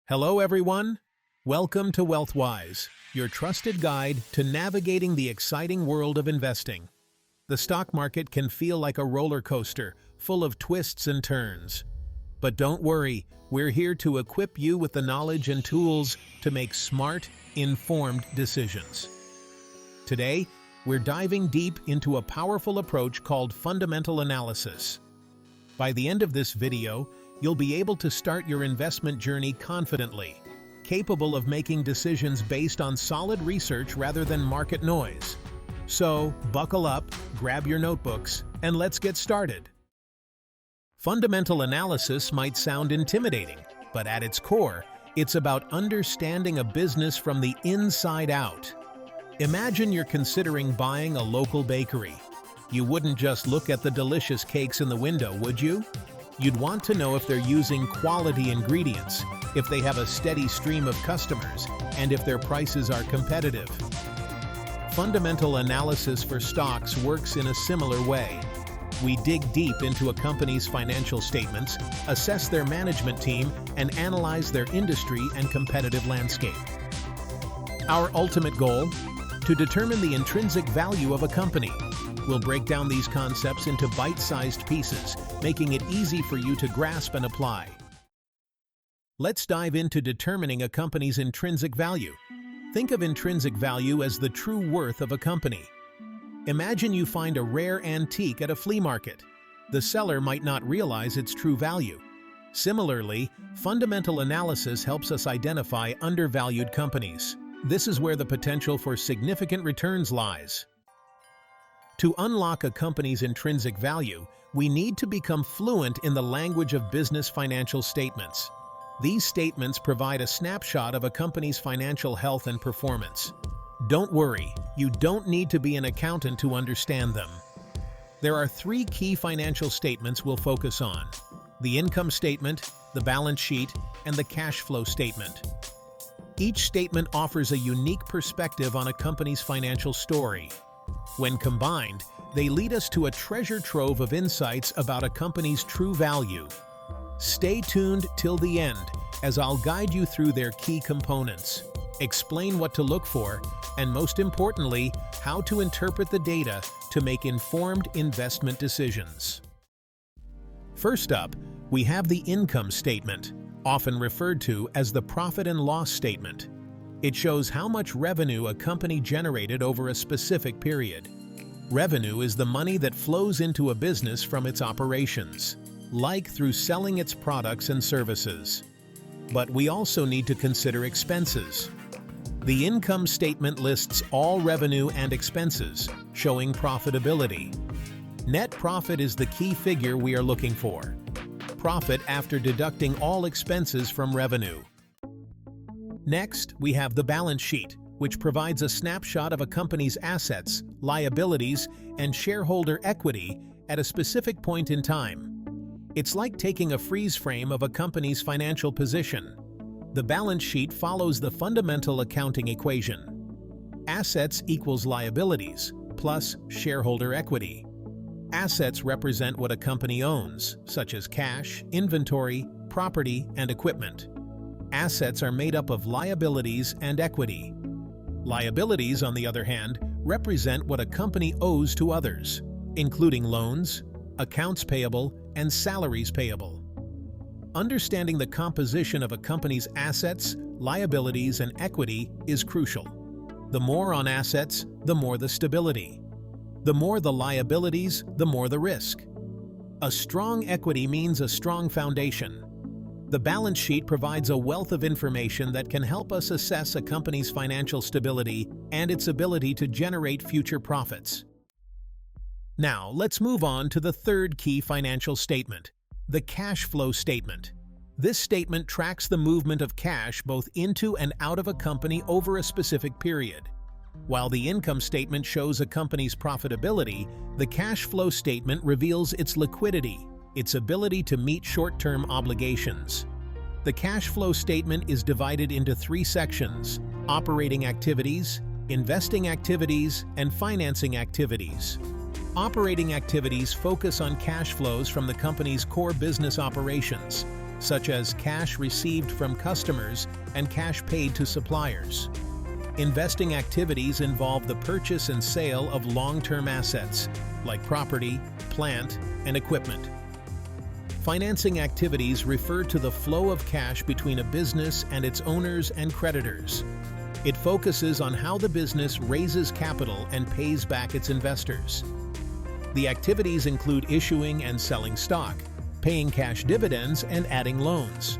Hello everyone! Welcome to WealthWhise, your trusted guide to navigating the exciting world of investing. The stock market can feel like a roller coaster, full of twists and turns. But don't worry, we're here to equip you with the knowledge and tools to make smart, informed decisions. Today, we're diving deep into a powerful approach called fundamental analysis. By the end of this video, you'll be able to start your investment journey confidently, capable of making decisions based on solid research rather than market noise. So, buckle up, grab your notebooks, and let's get started. Fundamental analysis might sound intimidating, but at its core, it's about understanding a business from the inside out. Imagine you're considering buying a local bakery. You wouldn't just look at the delicious cakes in the window, would you? You'd want to know if they're using quality ingredients, if they have a steady stream of customers, and if their prices are competitive. Fundamental analysis for stocks works in a similar way. We dig deep into a company's financial statements, assess their management team, and analyze their industry and competitive landscape. Our ultimate goal? To determine the intrinsic value of a company. We'll break down these concepts into bite-sized pieces, making it easy for you to grasp and apply. Let's dive into determining a company's intrinsic value. Think of intrinsic value as the true worth of a company. Imagine you find a rare antique at a flea market. The seller might not realize its true value. Similarly, fundamental analysis helps us identify undervalued companies. This is where the potential for significant returns lies. To unlock a company's intrinsic value, we need to become fluent in the language of business financial statements. These statements provide a snapshot of a company's financial health and performance. Don't worry, you don't need to be an accountant to understand them. There are three key financial statements we'll focus on: the income statement, the balance sheet, and the cash flow statement. Each statement offers a unique perspective on a company's financial story. When combined, they lead us to a treasure trove of insights about a company's true value. Stay tuned till the end, as I'll guide you through their key components, explain what to look for, and most importantly, how to interpret the data to make informed investment decisions. First up, we have the income statement, often referred to as the profit and loss statement. It shows how much revenue a company generated over a specific period. Revenue is the money that flows into a business from its operations, like through selling its products and services. But we also need to consider expenses. The income statement lists all revenue and expenses, showing profitability. Net profit is the key figure we are looking for. Profit after deducting all expenses from revenue. Next, we have the balance sheet, which provides a snapshot of a company's assets, liabilities, and shareholder equity at a specific point in time. It's like taking a freeze frame of a company's financial position. The balance sheet follows the fundamental accounting equation. Assets equals liabilities, plus shareholder equity. Assets represent what a company owns, such as cash, inventory, property, and equipment. Assets are made up of liabilities and equity. Liabilities, on the other hand, represent what a company owes to others, including loans, accounts payable, and salaries payable. Understanding the composition of a company's assets, liabilities, and equity is crucial. The more on assets, the more the stability. The more the liabilities, the more the risk. A strong equity means a strong foundation. The balance sheet provides a wealth of information that can help us assess a company's financial stability and its ability to generate future profits. Now, let's move on to the third key financial statement, the cash flow statement. This statement tracks the movement of cash both into and out of a company over a specific period. While the income statement shows a company's profitability, the cash flow statement reveals its liquidity, its ability to meet short-term obligations. The cash flow statement is divided into three sections: operating activities, investing activities, and financing activities. Operating activities focus on cash flows from the company's core business operations, such as cash received from customers and cash paid to suppliers. Investing activities involve the purchase and sale of long-term assets, like property, plant, and equipment. Financing activities refer to the flow of cash between a business and its owners and creditors. It focuses on how the business raises capital and pays back its investors. The activities include issuing and selling stock, paying cash dividends, and adding loans.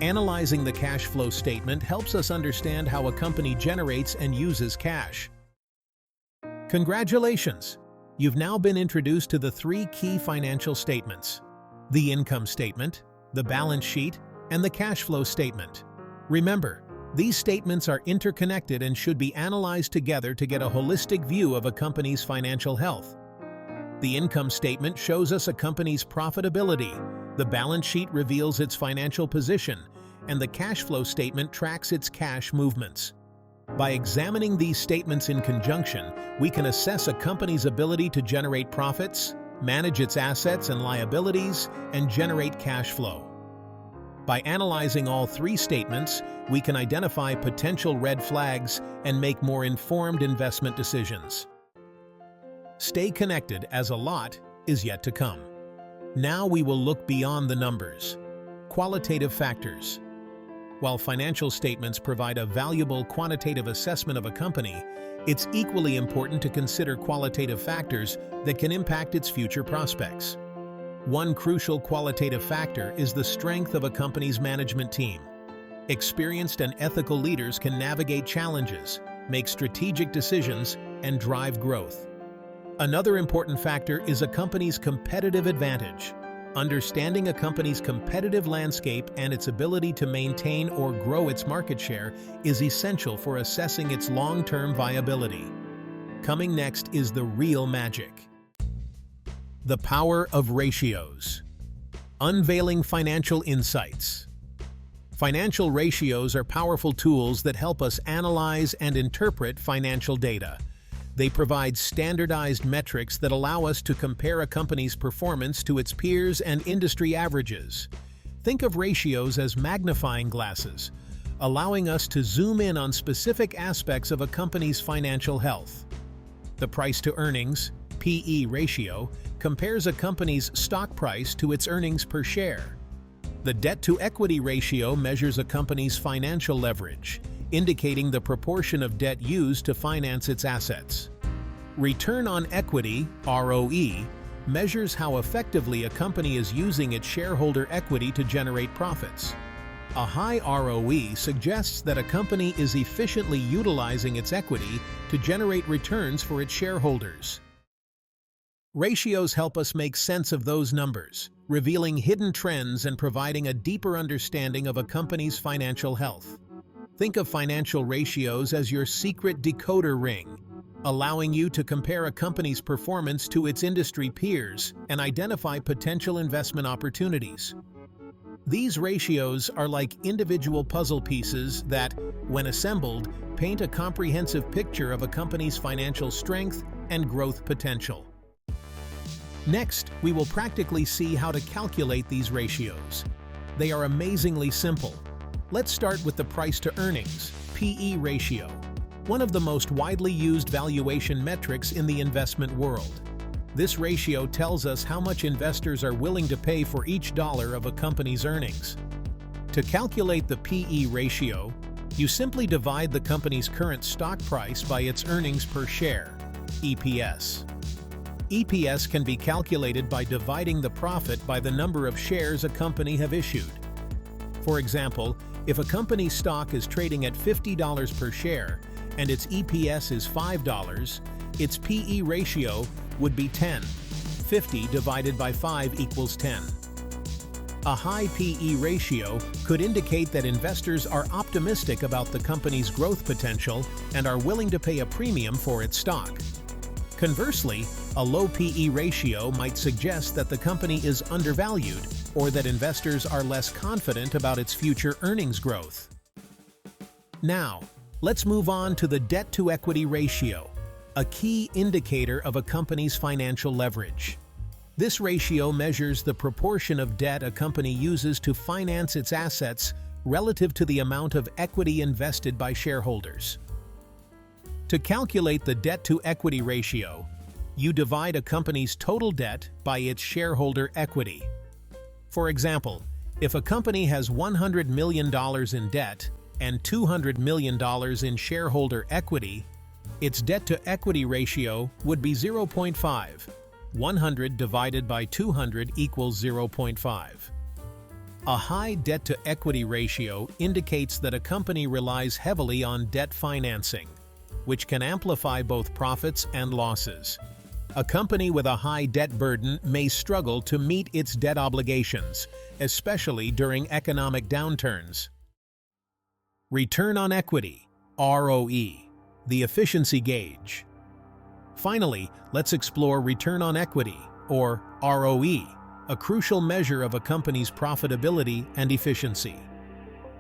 Analyzing the cash flow statement helps us understand how a company generates and uses cash. Congratulations! You've now been introduced to the three key financial statements: the income statement, the balance sheet, and the cash flow statement. Remember, these statements are interconnected and should be analyzed together to get a holistic view of a company's financial health. The income statement shows us a company's profitability, the balance sheet reveals its financial position, and the cash flow statement tracks its cash movements. By examining these statements in conjunction, we can assess a company's ability to generate profits, manage its assets and liabilities, and generate cash flow. By analyzing all three statements, we can identify potential red flags and make more informed investment decisions. Stay connected, as a lot is yet to come. Now we will look beyond the numbers. Qualitative factors. While financial statements provide a valuable quantitative assessment of a company, it's equally important to consider qualitative factors that can impact its future prospects. One crucial qualitative factor is the strength of a company's management team. Experienced and ethical leaders can navigate challenges, make strategic decisions, and drive growth. Another important factor is a company's competitive advantage. Understanding a company's competitive landscape and its ability to maintain or grow its market share is essential for assessing its long-term viability. Coming next is the real magic: the power of ratios. Unveiling financial insights. Financial ratios are powerful tools that help us analyze and interpret financial data. They provide standardized metrics that allow us to compare a company's performance to its peers and industry averages. Think of ratios as magnifying glasses, allowing us to zoom in on specific aspects of a company's financial health. The price-to-earnings (PE) ratio compares a company's stock price to its earnings per share. The debt-to-equity ratio measures a company's financial leverage, indicating the proportion of debt used to finance its assets. Return on equity (ROE) measures how effectively a company is using its shareholder equity to generate profits. A high ROE suggests that a company is efficiently utilizing its equity to generate returns for its shareholders. Ratios help us make sense of those numbers, revealing hidden trends and providing a deeper understanding of a company's financial health. Think of financial ratios as your secret decoder ring, allowing you to compare a company's performance to its industry peers and identify potential investment opportunities. These ratios are like individual puzzle pieces that, when assembled, paint a comprehensive picture of a company's financial strength and growth potential. Next, we will practically see how to calculate these ratios. They are amazingly simple. Let's start with the price-to-earnings (PE) ratio, one of the most widely used valuation metrics in the investment world. This ratio tells us how much investors are willing to pay for each dollar of a company's earnings. To calculate the PE ratio, you simply divide the company's current stock price by its earnings per share (EPS). EPS can be calculated by dividing the profit by the number of shares a company have issued. For example, if a company's stock is trading at $50 per share and its EPS is $5, its PE ratio would be 10. 50 divided by 5 equals 10. A high PE ratio could indicate that investors are optimistic about the company's growth potential and are willing to pay a premium for its stock. Conversely, a low PE ratio might suggest that the company is undervalued or that investors are less confident about its future earnings growth. Now, let's move on to the debt-to-equity ratio, a key indicator of a company's financial leverage. This ratio measures the proportion of debt a company uses to finance its assets relative to the amount of equity invested by shareholders. To calculate the debt-to-equity ratio, you divide a company's total debt by its shareholder equity. For example, if a company has $100 million in debt and $200 million in shareholder equity, its debt-to-equity ratio would be 0.5. 100 divided by 200 equals 0.5. A high debt-to-equity ratio indicates that a company relies heavily on debt financing, which can amplify both profits and losses. A company with a high debt burden may struggle to meet its debt obligations, especially during economic downturns. Return on equity, ROE, the efficiency gauge. Finally, let's explore return on equity, or ROE, a crucial measure of a company's profitability and efficiency.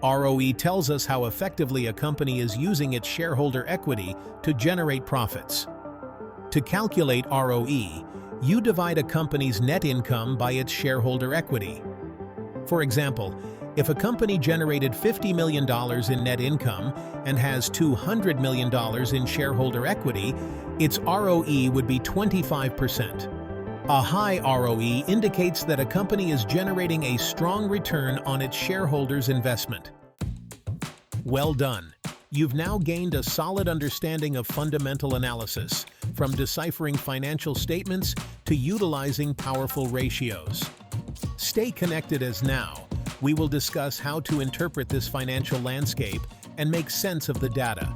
ROE tells us how effectively a company is using its shareholder equity to generate profits. To calculate ROE, you divide a company's net income by its shareholder equity. For example, if a company generated $50 million in net income and has $200 million in shareholder equity, its ROE would be 25%. A high ROE indicates that a company is generating a strong return on its shareholders' investment. Well done! You've now gained a solid understanding of fundamental analysis, from deciphering financial statements to utilizing powerful ratios. Stay connected, as now we will discuss how to interpret this financial landscape and make sense of the data.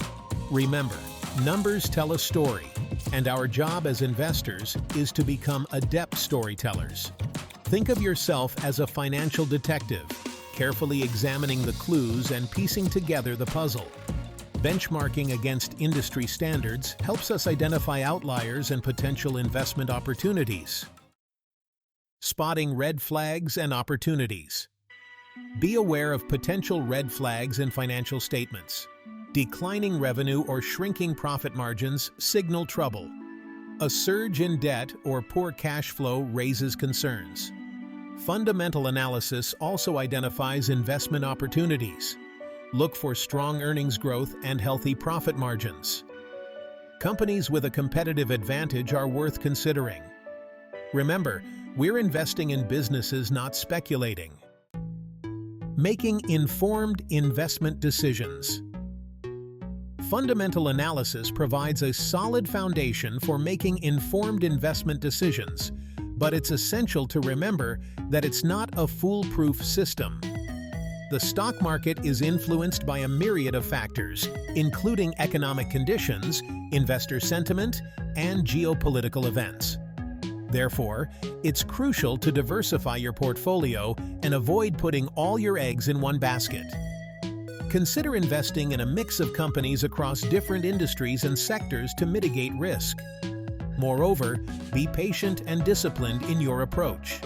Remember, numbers tell a story, and our job as investors is to become adept storytellers. Think of yourself as a financial detective, carefully examining the clues and piecing together the puzzle. Benchmarking against industry standards helps us identify outliers and potential investment opportunities. Spotting red flags and opportunities. Be aware of potential red flags in financial statements. Declining revenue or shrinking profit margins signal trouble. A surge in debt or poor cash flow raises concerns. Fundamental analysis also identifies investment opportunities. Look for strong earnings growth and healthy profit margins. Companies with a competitive advantage are worth considering. Remember, we're investing in businesses, not speculating. Making informed investment decisions. Fundamental analysis provides a solid foundation for making informed investment decisions, but it's essential to remember that it's not a foolproof system. The stock market is influenced by a myriad of factors, including economic conditions, investor sentiment, and geopolitical events. Therefore, it's crucial to diversify your portfolio and avoid putting all your eggs in one basket. Consider investing in a mix of companies across different industries and sectors to mitigate risk. Moreover, be patient and disciplined in your approach.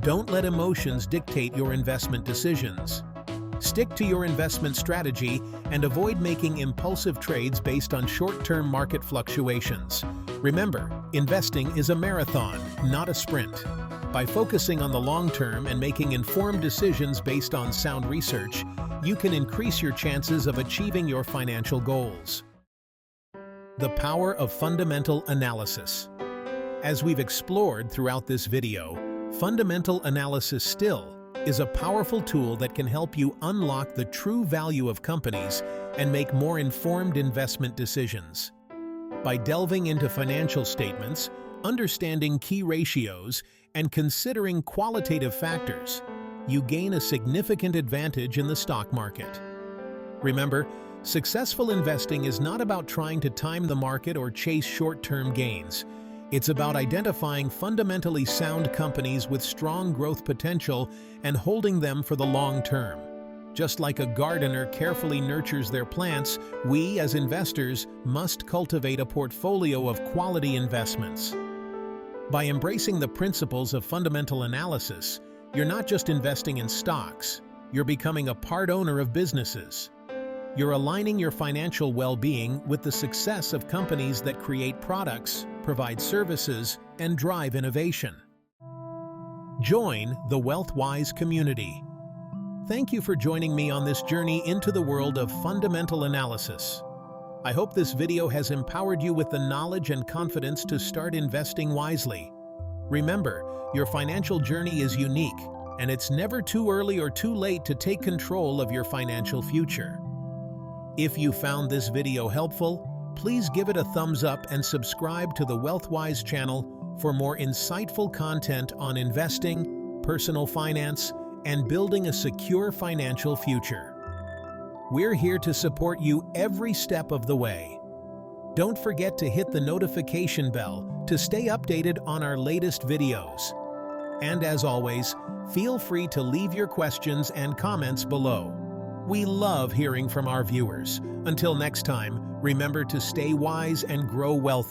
Don't let emotions dictate your investment decisions. Stick to your investment strategy and avoid making impulsive trades based on short-term market fluctuations. Remember, investing is a marathon, not a sprint. By focusing on the long term and making informed decisions based on sound research, you can increase your chances of achieving your financial goals. The power of fundamental analysis. As we've explored throughout this video, fundamental analysis still is a powerful tool that can help you unlock the true value of companies and make more informed investment decisions. By delving into financial statements, understanding key ratios, and considering qualitative factors, you gain a significant advantage in the stock market. Remember, successful investing is not about trying to time the market or chase short-term gains. It's about identifying fundamentally sound companies with strong growth potential and holding them for the long term. Just like a gardener carefully nurtures their plants, we as investors must cultivate a portfolio of quality investments. By embracing the principles of fundamental analysis, you're not just investing in stocks, you're becoming a part owner of businesses. You're aligning your financial well-being with the success of companies that create products, provide services, and drive innovation. Join the WealthWhise community. Thank you for joining me on this journey into the world of fundamental analysis. I hope this video has empowered you with the knowledge and confidence to start investing wisely. Remember, your financial journey is unique, and it's never too early or too late to take control of your financial future. If you found this video helpful, please give it a thumbs up and subscribe to the WealthWhise channel for more insightful content on investing, personal finance, and building a secure financial future. We're here to support you every step of the way. Don't forget to hit the notification bell to stay updated on our latest videos. And as always, feel free to leave your questions and comments below. We love hearing from our viewers. Until next time, remember to stay wise and grow wealthy.